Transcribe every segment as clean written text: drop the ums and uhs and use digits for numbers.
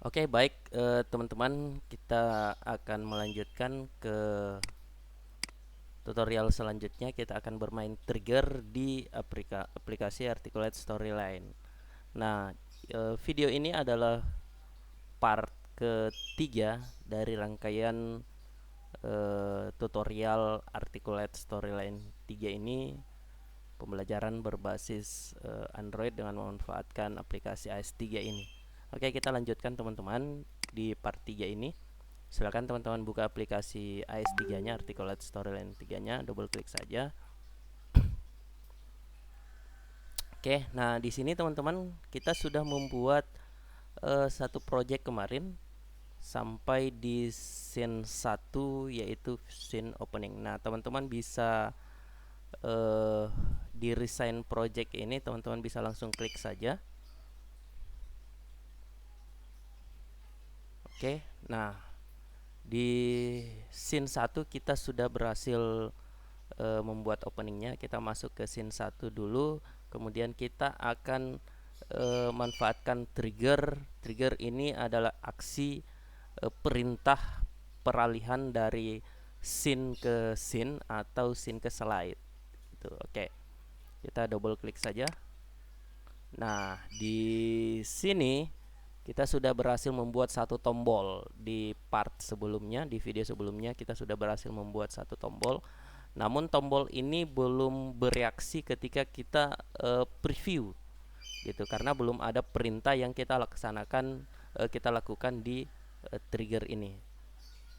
Oke, baik teman-teman, kita akan melanjutkan ke tutorial selanjutnya. Kita akan bermain trigger di aplikasi Articulate Storyline. Nah, video ini adalah part ketiga dari rangkaian tutorial Articulate Storyline 3 ini, pembelajaran berbasis Android dengan memanfaatkan aplikasi AS3 ini. Oke, kita lanjutkan teman-teman di part 3 ini. Silakan teman-teman buka aplikasi AS3-nya, Articulate Storyline 3-nya, double klik saja. Oke, nah di sini teman-teman kita sudah membuat satu project kemarin sampai di scene 1, yaitu scene opening. Nah, teman-teman bisa di resign project ini, teman-teman bisa langsung klik saja. Oke, nah di scene 1 kita sudah berhasil membuat openingnya. Kita masuk ke scene 1 dulu, kemudian kita akan manfaatkan trigger. Trigger ini adalah aksi perintah peralihan dari scene ke scene atau scene ke slide itu. Oke, kita double klik saja. Nah, di sini kita sudah berhasil membuat satu tombol. Di part sebelumnya, di video sebelumnya, kita sudah berhasil membuat satu tombol. Namun tombol ini belum bereaksi ketika kita preview gitu, karena belum ada perintah yang kita laksanakan, kita lakukan di trigger ini.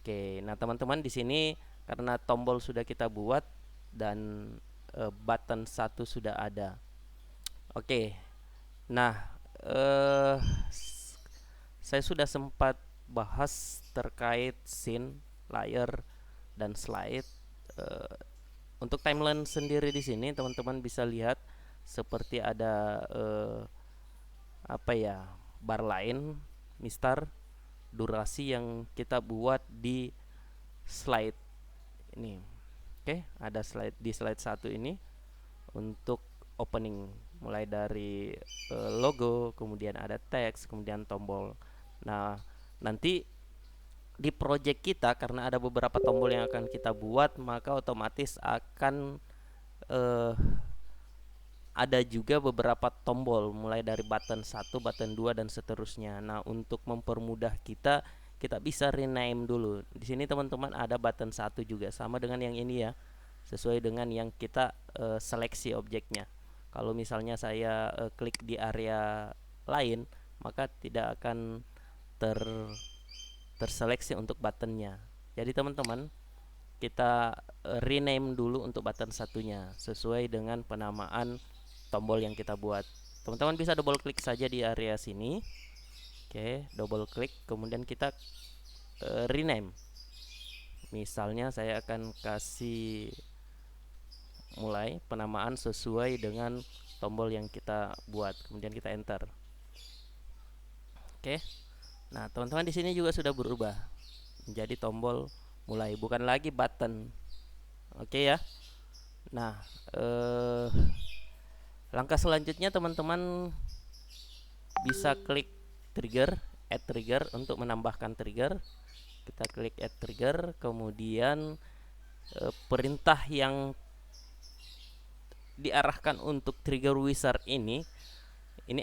Oke, nah teman-teman di sini karena tombol sudah kita buat dan button satu sudah ada. Oke, nah eh, saya sudah sempat bahas terkait scene, layer, dan slide. Eh, untuk timeline sendiri di sini teman-teman bisa lihat seperti ada apa ya, bar lain, mistar, durasi yang kita buat di slide ini. Oke, ada slide di slide satu ini untuk opening, mulai dari logo, kemudian ada teks, kemudian tombol. Nah, nanti di project kita karena ada beberapa tombol yang akan kita buat, maka otomatis akan eh, ada juga beberapa tombol mulai dari button 1, button 2 dan seterusnya. Nah, untuk mempermudah kita bisa rename dulu. Di sini teman-teman ada button 1 juga sama dengan yang ini ya. Sesuai dengan yang kita seleksi objeknya. Kalau misalnya saya klik di area lain, maka tidak akan ter terseleksi untuk buttonnya. Jadi teman-teman, kita rename dulu untuk button satunya sesuai dengan penamaan tombol yang kita buat. Teman-teman bisa double klik saja di area sini. Oke, double klik, kemudian kita rename. Misalnya saya akan kasih mulai penamaan sesuai dengan tombol yang kita buat, kemudian kita enter. Oke, nah teman-teman di sini juga sudah berubah menjadi tombol mulai, bukan lagi button. Oke ya. Nah, langkah selanjutnya teman-teman bisa klik trigger, add trigger untuk menambahkan trigger. Kita klik add trigger, kemudian perintah yang diarahkan untuk trigger wizard ini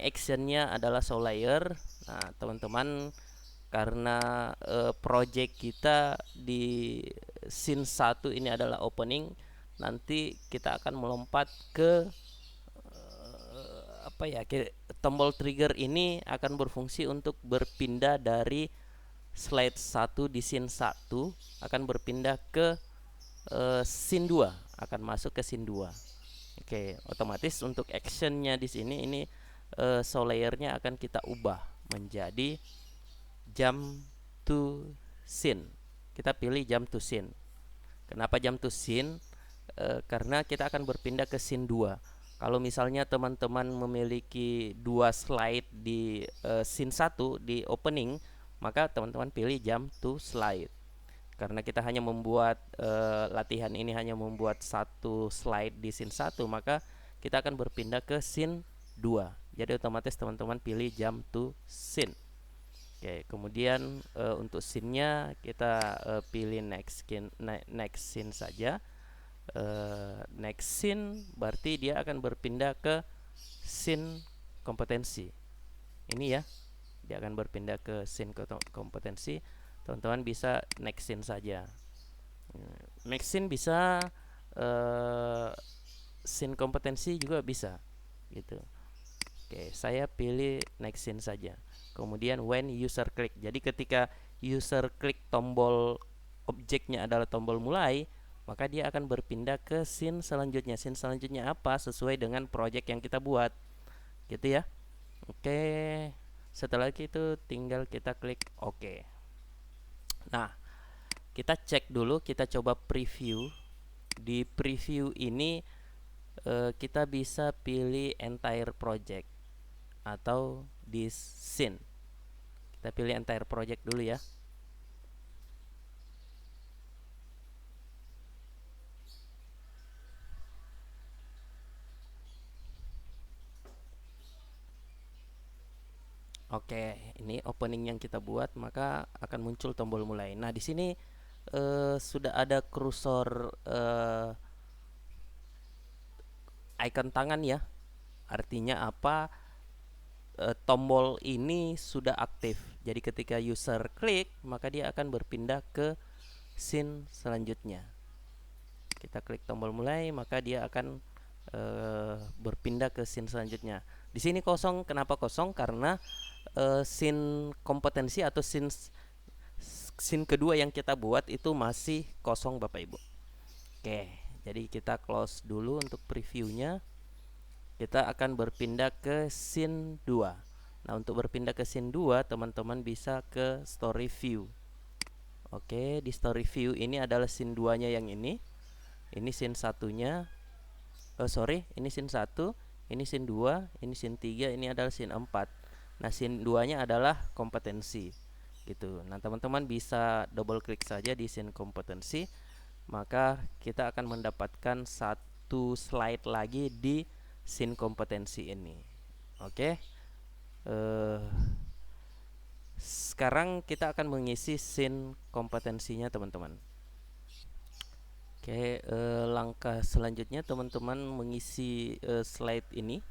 actionnya adalah show layer. Nah, teman-teman, karena project kita di scene 1 ini adalah opening, nanti kita akan melompat ke apa ya, tombol trigger ini akan berfungsi untuk berpindah dari slide 1 di scene 1 akan berpindah ke scene 2, akan masuk ke scene 2. Oke, otomatis untuk actionnya di sini ini show layernya akan kita ubah menjadi jump to scene. Kita pilih jump to scene. Kenapa jump to scene? Karena kita akan berpindah ke scene 2. Kalau misalnya teman-teman memiliki dua slide di scene 1 di opening, maka teman-teman pilih jump to slide. Karena kita hanya membuat latihan ini hanya membuat satu slide di scene 1, maka kita akan berpindah ke scene 2. Jadi otomatis teman-teman pilih jump to scene. Oke, kemudian untuk scene-nya kita pilih next scene saja. Next scene berarti dia akan berpindah ke scene kompetensi. Ini ya, dia akan berpindah ke scene kompetensi. Teman-teman bisa next scene saja. Next scene bisa, uh, scene kompetensi juga bisa, gitu. Oke, saya pilih next scene saja. Kemudian when user click. Jadi ketika user klik tombol objeknya adalah tombol mulai, maka dia akan berpindah ke scene selanjutnya. Scene selanjutnya apa? Sesuai dengan project yang kita buat. Gitu ya. Oke. Setelah itu tinggal kita klik OK. Nah, kita cek dulu, kita coba preview. Di preview ini kita bisa pilih entire project atau di scene. Kita pilih entire project dulu ya. Oke, ini opening yang kita buat, maka akan muncul tombol mulai. Nah, di sini sudah ada kursor icon tangan ya. Artinya apa? Tombol ini sudah aktif. Jadi ketika user klik, maka dia akan berpindah ke scene selanjutnya. Kita klik tombol mulai, maka dia akan berpindah ke scene selanjutnya. Di sini kosong. Kenapa kosong? Karena scene kompetensi atau scene kedua yang kita buat itu masih kosong, Bapak Ibu. Oke, jadi kita close dulu untuk previewnya. Kita akan berpindah ke scene 2. Nah, untuk berpindah ke scene 2, teman-teman bisa ke story view. Oke, di story view ini adalah scene 2-nya yang ini. Ini scene satunya. Ini scene 1, ini scene 2, ini scene 3, ini adalah scene 4. Nah, scene 2-nya adalah kompetensi. Gitu. Nah, teman-teman bisa double klik saja di scene kompetensi, maka kita akan mendapatkan satu slide lagi di scene kompetensi ini. Oke. Sekarang kita akan mengisi scene kompetensinya, teman-teman. Oke, langkah selanjutnya teman-teman mengisi slide ini.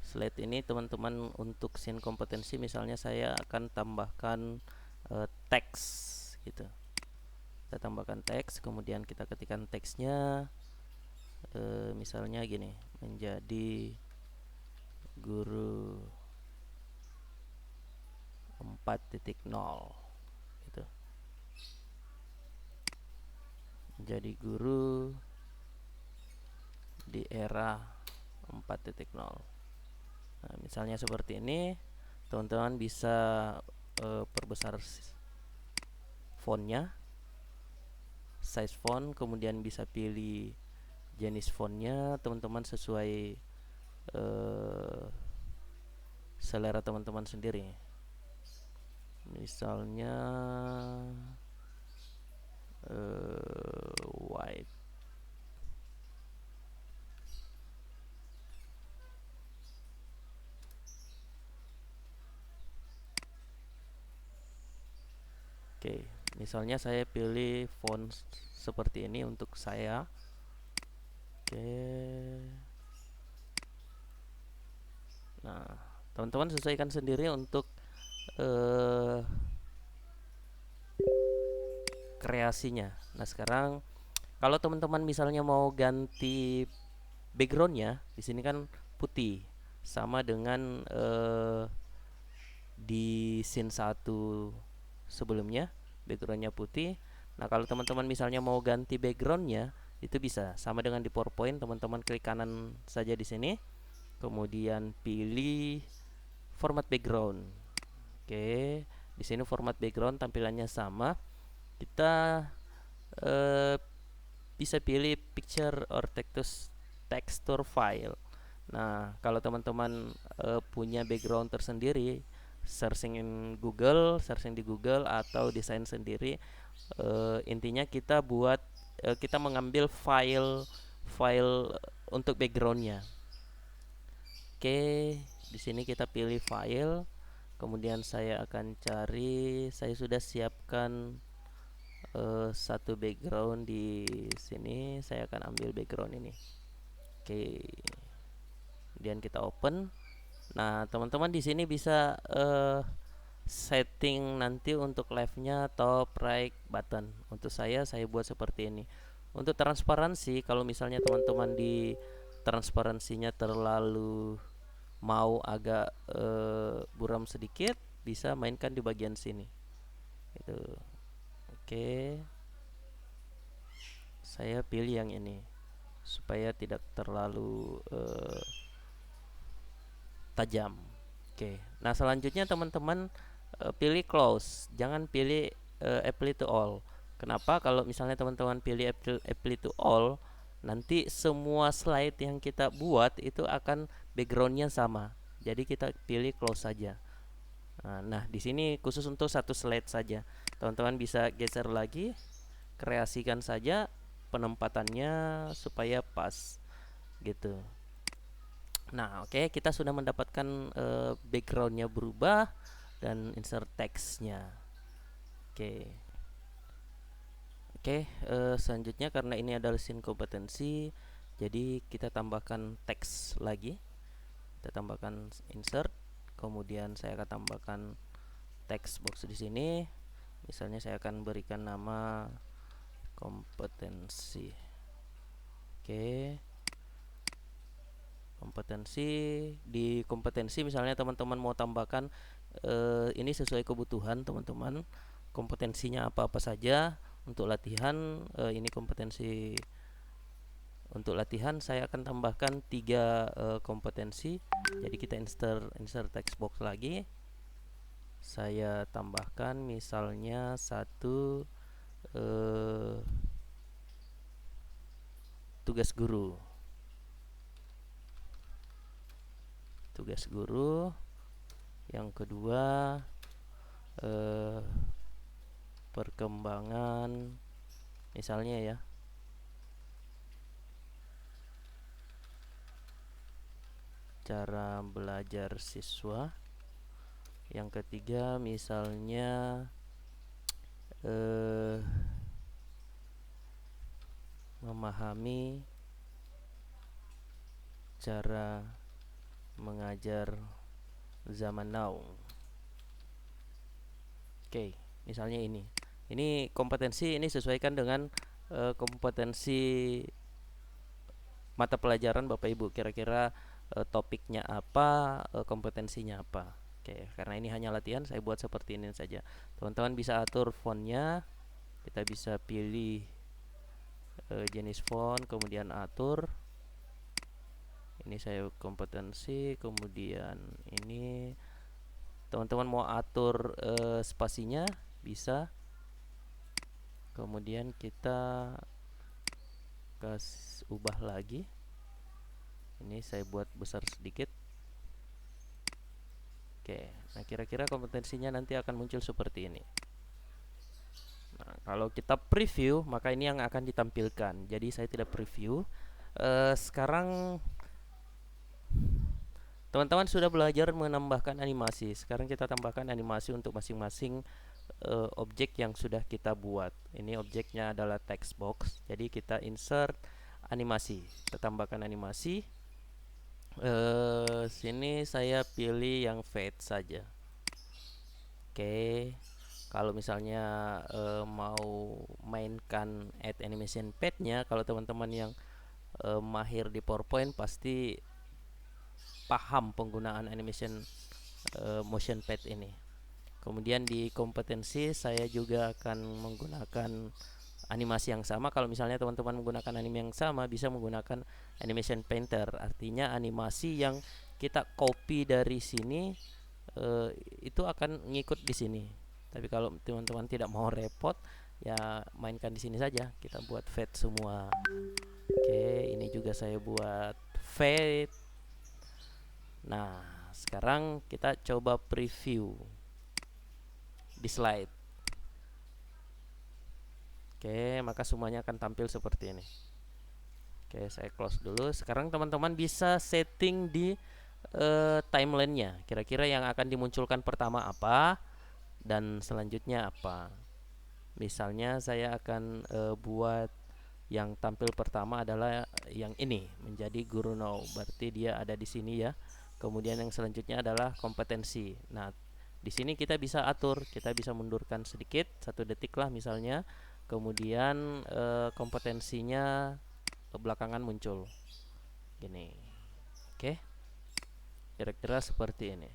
Slide ini teman-teman untuk scene kompetensi, misalnya saya akan tambahkan teks gitu. Kita tambahkan teks, kemudian kita ketikkan teksnya, misalnya gini, menjadi guru 4.0 gitu. Menjadi guru di era 4.0. Nah, misalnya seperti ini, teman-teman bisa perbesar fontnya, size font, kemudian bisa pilih jenis fontnya teman-teman sesuai selera teman-teman sendiri. Misalnya white. Oke, misalnya saya pilih font seperti ini untuk saya. Oke. Nah, teman-teman sesuaikan sendiri untuk kreasinya. Nah, sekarang kalau teman-teman misalnya mau ganti backgroundnya, di sini kan putih, sama dengan di scene 1 sebelumnya backgroundnya putih. Nah, kalau teman-teman misalnya mau ganti backgroundnya, itu bisa sama dengan di PowerPoint. Teman-teman klik kanan saja di sini, kemudian pilih format background. Oke, di sini format background tampilannya sama. Kita bisa pilih picture or texture file. Nah, kalau teman-teman punya background tersendiri, searching di Google atau desain sendiri, intinya kita kita mengambil file untuk backgroundnya. Oke, di sini kita pilih file, Kemudian saya akan cari, saya sudah siapkan satu background di sini. Saya akan ambil background ini. Oke. Kemudian kita open. Nah, teman-teman di sini bisa setting nanti untuk live-nya top right button. Untuk saya buat seperti ini. Untuk transparansi, kalau misalnya teman-teman di transparansinya terlalu mau agak buram sedikit, bisa mainkan di bagian sini. Itu. Oke. Saya pilih yang ini supaya tidak terlalu tajam. Oke. Nah, selanjutnya teman-teman pilih close, jangan pilih apply to all. Kenapa? Kalau misalnya teman-teman pilih apply to all, nanti semua slide yang kita buat itu akan backgroundnya sama. Jadi kita pilih close saja. Nah, di sini khusus untuk satu slide saja. Teman-teman bisa geser lagi, kreasikan saja penempatannya supaya pas gitu. Nah, oke, kita sudah mendapatkan backgroundnya berubah dan insert text-nya. Oke. Oke, selanjutnya karena ini adalah scene kompetensi, jadi kita tambahkan teks lagi. Kita tambahkan insert, kemudian saya akan tambahkan text box di sini. Misalnya saya akan berikan nama kompetensi. Oke. Kompetensi, di kompetensi misalnya teman-teman mau tambahkan ini sesuai kebutuhan teman-teman, kompetensinya apa-apa saja. Untuk latihan ini kompetensi untuk latihan saya akan tambahkan 3 kompetensi. Jadi kita insert text box lagi. Saya tambahkan misalnya satu tugas guru. Tugas guru. Yang kedua perkembangan misalnya ya, cara belajar siswa. Yang ketiga misalnya memahami cara mengajar zaman now. Oke, misalnya ini kompetensi, ini sesuaikan dengan kompetensi mata pelajaran Bapak Ibu. Kira-kira topiknya apa, kompetensinya apa. Oke, karena ini hanya latihan, saya buat seperti ini saja. Teman-teman bisa atur fontnya. Kita bisa pilih jenis font, kemudian atur. Ini saya kompetensi, kemudian ini teman-teman mau atur spasinya bisa. Kemudian kita ubah lagi. Ini saya buat besar sedikit. Oke, nah kira-kira kompetensinya nanti akan muncul seperti ini. Nah, kalau kita preview, maka ini yang akan ditampilkan. Jadi saya tidak preview. Sekarang teman-teman sudah belajar menambahkan animasi. Sekarang kita tambahkan animasi untuk masing-masing objek yang sudah kita buat. Ini objeknya adalah text box. Jadi kita insert animasi. Kita tambahkan animasi. Sini saya pilih yang fade saja. Oke. Kalau misalnya mau mainkan add animation pad-nya, kalau teman-teman yang mahir di PowerPoint pasti paham penggunaan animation motion pad ini. Kemudian di kompetensi saya juga akan menggunakan animasi yang sama. Kalau misalnya teman-teman menggunakan anime yang sama, bisa menggunakan animation painter. Artinya animasi yang kita copy dari sini itu akan ngikut di sini. Tapi kalau teman-teman tidak mau repot, ya mainkan di sini saja. Kita buat fade semua. Oke, ini juga saya buat fade. Nah, sekarang kita coba preview di slide. Oke, maka semuanya akan tampil seperti ini. Oke, saya close dulu. Sekarang teman-teman bisa setting di timelinenya, kira-kira yang akan dimunculkan pertama apa dan selanjutnya apa. Misalnya saya akan buat yang tampil pertama adalah yang ini, menjadi guru now, berarti dia ada di sini ya. Kemudian yang selanjutnya adalah kompetensi. Nah, di sini kita bisa atur, kita bisa mundurkan sedikit, 1 detik lah misalnya. Kemudian kompetensinya belakangan muncul gini. Oke, kira-kira seperti ini.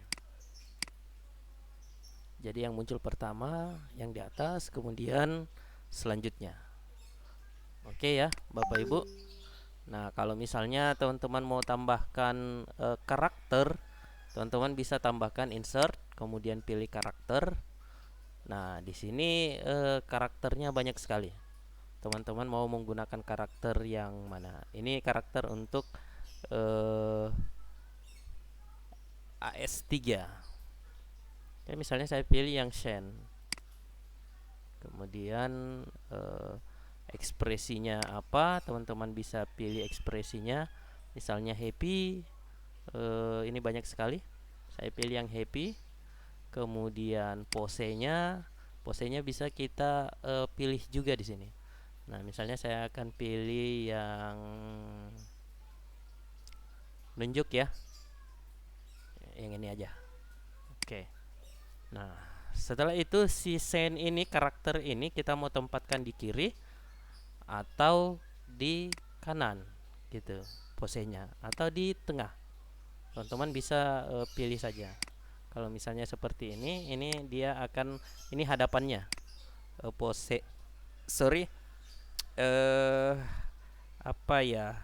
Jadi yang muncul pertama yang di atas, kemudian selanjutnya. Oke ya, Bapak Ibu. Nah, kalau misalnya teman-teman mau tambahkan karakter, teman-teman bisa tambahkan insert, kemudian pilih karakter. Nah, di sini karakternya banyak sekali. Teman-teman mau menggunakan karakter yang mana? Ini karakter untuk AS3. Ya, misalnya saya pilih yang Shen. Kemudian ekspresinya apa, teman-teman bisa pilih ekspresinya. Misalnya happy, ini banyak sekali. Saya pilih yang happy. Kemudian posenya bisa kita pilih juga di sini. Nah, misalnya saya akan pilih yang menunjuk ya, yang ini aja. Oke. Nah, setelah itu si scene ini, karakter ini kita mau tempatkan di kiri atau di kanan gitu posenya, atau di tengah. Teman-teman bisa pilih saja. Kalau misalnya seperti ini dia akan, ini hadapannya, pose, sorry, apa ya,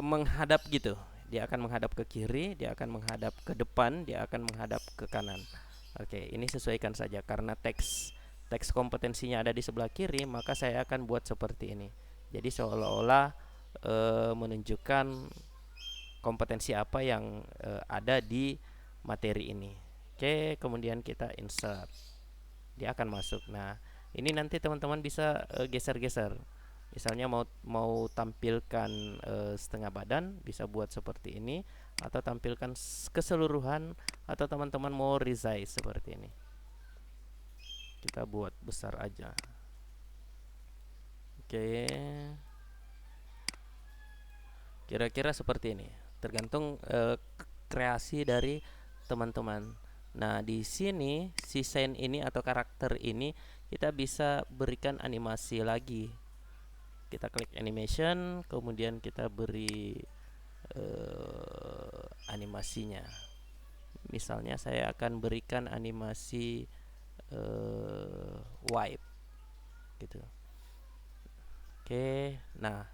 menghadap gitu. Dia akan menghadap ke kiri, dia akan menghadap ke depan, dia akan menghadap ke kanan. Oke, ini sesuaikan saja karena teks teks kompetensinya ada di sebelah kiri, maka saya akan buat seperti ini. Jadi seolah-olah menunjukkan kompetensi apa yang ada di materi ini. Oke, kemudian kita insert. Dia akan masuk. Nah, ini nanti teman-teman bisa geser-geser. Misalnya mau tampilkan setengah badan, bisa buat seperti ini, atau tampilkan keseluruhan, atau teman-teman mau resize seperti ini. Kita buat besar aja. Oke. Kira-kira seperti ini. Tergantung kreasi dari teman-teman. Nah, di sini si scene ini atau karakter ini kita bisa berikan animasi lagi. Kita klik animation, kemudian kita beri animasinya. Misalnya saya akan berikan animasi wipe gitu. Oke, nah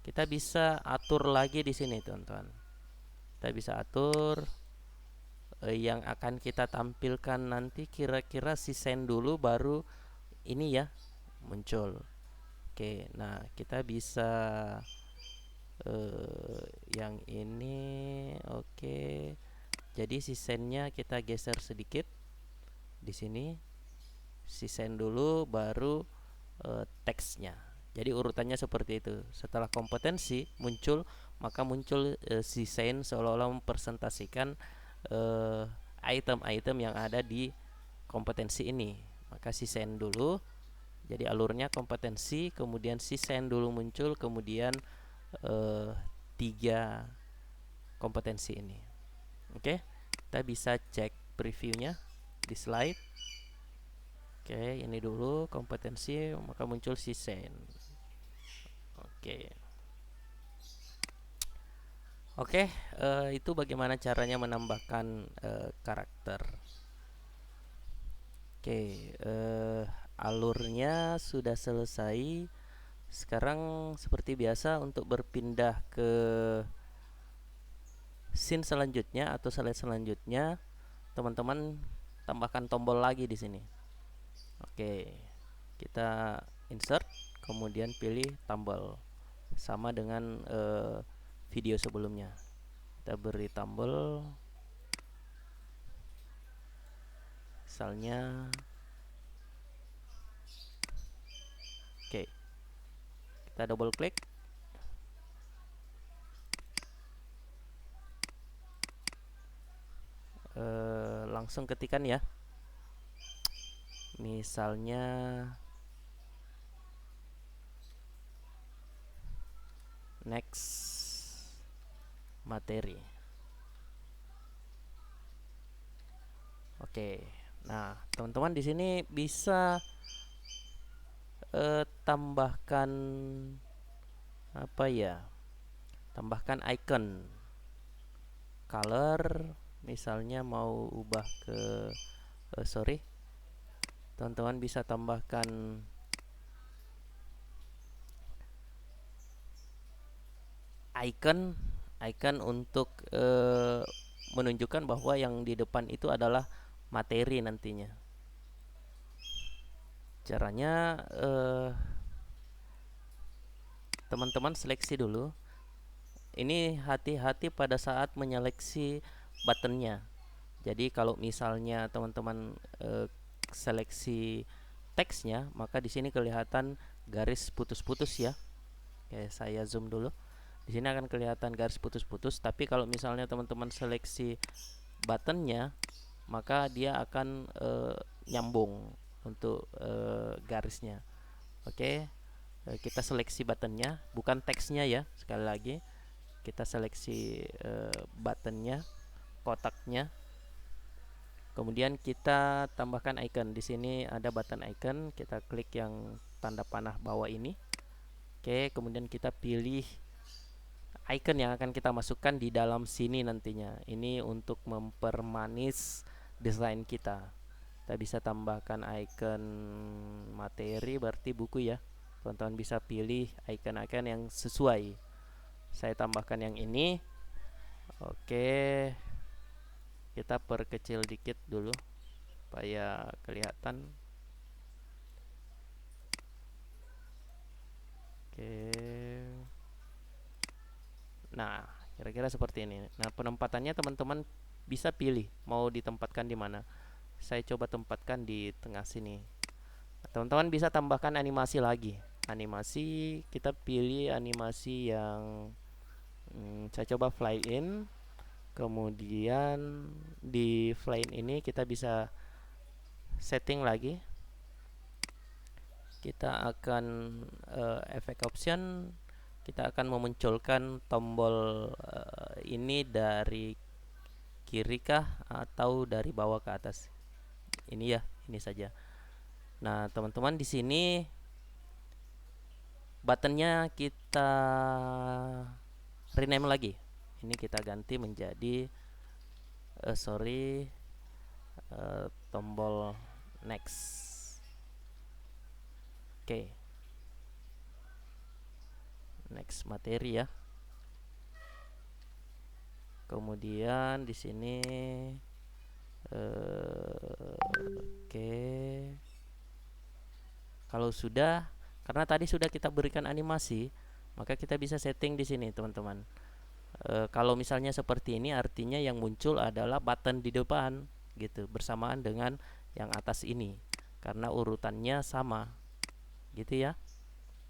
kita bisa atur lagi di sini, teman-teman. Kita bisa atur yang akan kita tampilkan nanti, kira-kira si send dulu baru ini ya muncul. Oke, nah kita bisa yang ini. Oke, jadi si sendnya kita geser sedikit di sini. Si send dulu baru teksnya. Jadi urutannya seperti itu. Setelah kompetensi muncul, maka muncul si send seolah-olah mempresentasikan item-item yang ada di kompetensi ini. Maka si send dulu. Jadi alurnya kompetensi, kemudian si send dulu muncul, kemudian 3 kompetensi ini. Oke, kita bisa cek previewnya di slide. Oke, ini dulu kompetensi, maka muncul si send. Oke. Oke, itu bagaimana caranya menambahkan karakter. Oke, alurnya sudah selesai. Sekarang seperti biasa untuk berpindah ke scene selanjutnya atau slide selanjutnya, teman-teman tambahkan tombol lagi di sini. Oke, kita insert, kemudian pilih tombol sama dengan video sebelumnya. Kita beri tombol, misalnya. Oke, kita double klik. langsung ketikan ya. Misalnya next materi. Oke. Nah, teman-teman di sini bisa tambahkan apa ya? Tambahkan icon, color, misalnya mau ubah ke sorry, teman-teman bisa tambahkan icon untuk menunjukkan bahwa yang di depan itu adalah materi nantinya. Caranya teman-teman seleksi dulu. Ini hati-hati pada saat menyeleksi buttonnya. Jadi kalau misalnya teman-teman seleksi teksnya, maka di sini kelihatan garis putus-putus ya. Oke, saya zoom dulu. Di sini akan kelihatan garis putus-putus, tapi kalau misalnya teman-teman seleksi buttonnya, maka dia akan nyambung untuk garisnya. Oke, kita seleksi buttonnya, bukan teksnya ya. Sekali lagi, kita seleksi buttonnya, kotaknya. Kemudian kita tambahkan icon. Di sini ada button icon, kita klik yang tanda panah bawah ini. Oke, kemudian kita pilih icon yang akan kita masukkan di dalam sini nantinya. Ini untuk mempermanis desain kita. Kita bisa tambahkan icon materi, berarti buku ya. Teman-teman bisa pilih icon-icon yang sesuai. Saya tambahkan yang ini. Oke, kita perkecil dikit dulu supaya kelihatan. Oke, nah kira-kira seperti ini. Nah, penempatannya teman-teman bisa pilih mau ditempatkan di mana. Saya coba tempatkan di tengah sini. Teman-teman bisa tambahkan animasi lagi. Animasi, kita pilih animasi yang saya coba fly in. Kemudian di fly in ini kita bisa setting lagi. Kita akan efek option, kita akan memunculkan tombol ini dari kiri kah atau dari bawah ke atas. Ini ya, ini saja. Nah, teman-teman di sini buttonnya kita rename lagi. Ini kita ganti menjadi tombol next. Oke. Next materi ya. Kemudian di sini oke. Kalau sudah, karena tadi sudah kita berikan animasi, maka kita bisa setting di sini, teman-teman. Kalau misalnya seperti ini, artinya yang muncul adalah button di depan, gitu, bersamaan dengan yang atas ini, karena urutannya sama, gitu ya.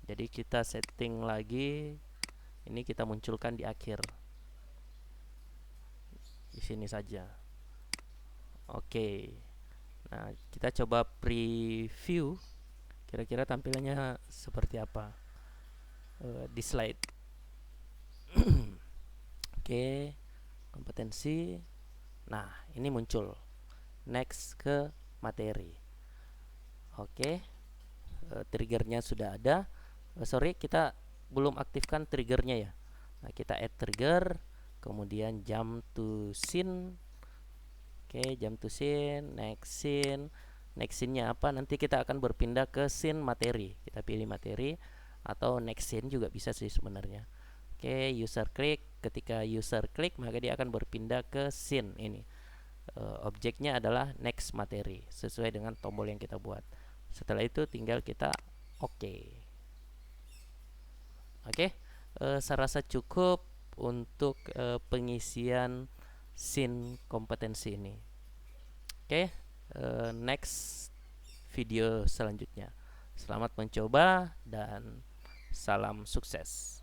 Jadi kita setting lagi, ini kita munculkan di akhir, di sini saja. Oke. Nah, kita coba preview. Kira-kira tampilannya seperti apa di slide. Oke, kompetensi. Nah, ini muncul next ke materi. Oke, triggernya sudah ada. Sorry, kita belum aktifkan triggernya ya. Nah, kita add trigger, kemudian jump to scene. Oke, jump to scene, next scene. Next scene-nya apa? Nanti kita akan berpindah ke scene materi. Kita pilih materi atau next scene juga bisa sih sebenarnya. Oke, user klik. Ketika user klik, maka dia akan berpindah ke scene ini. Objeknya adalah next materi sesuai dengan tombol yang kita buat. Setelah itu tinggal kita oke. Oke, saya rasa cukup untuk pengisian scene kompetensi ini. Oke, next video selanjutnya. Selamat mencoba dan salam sukses.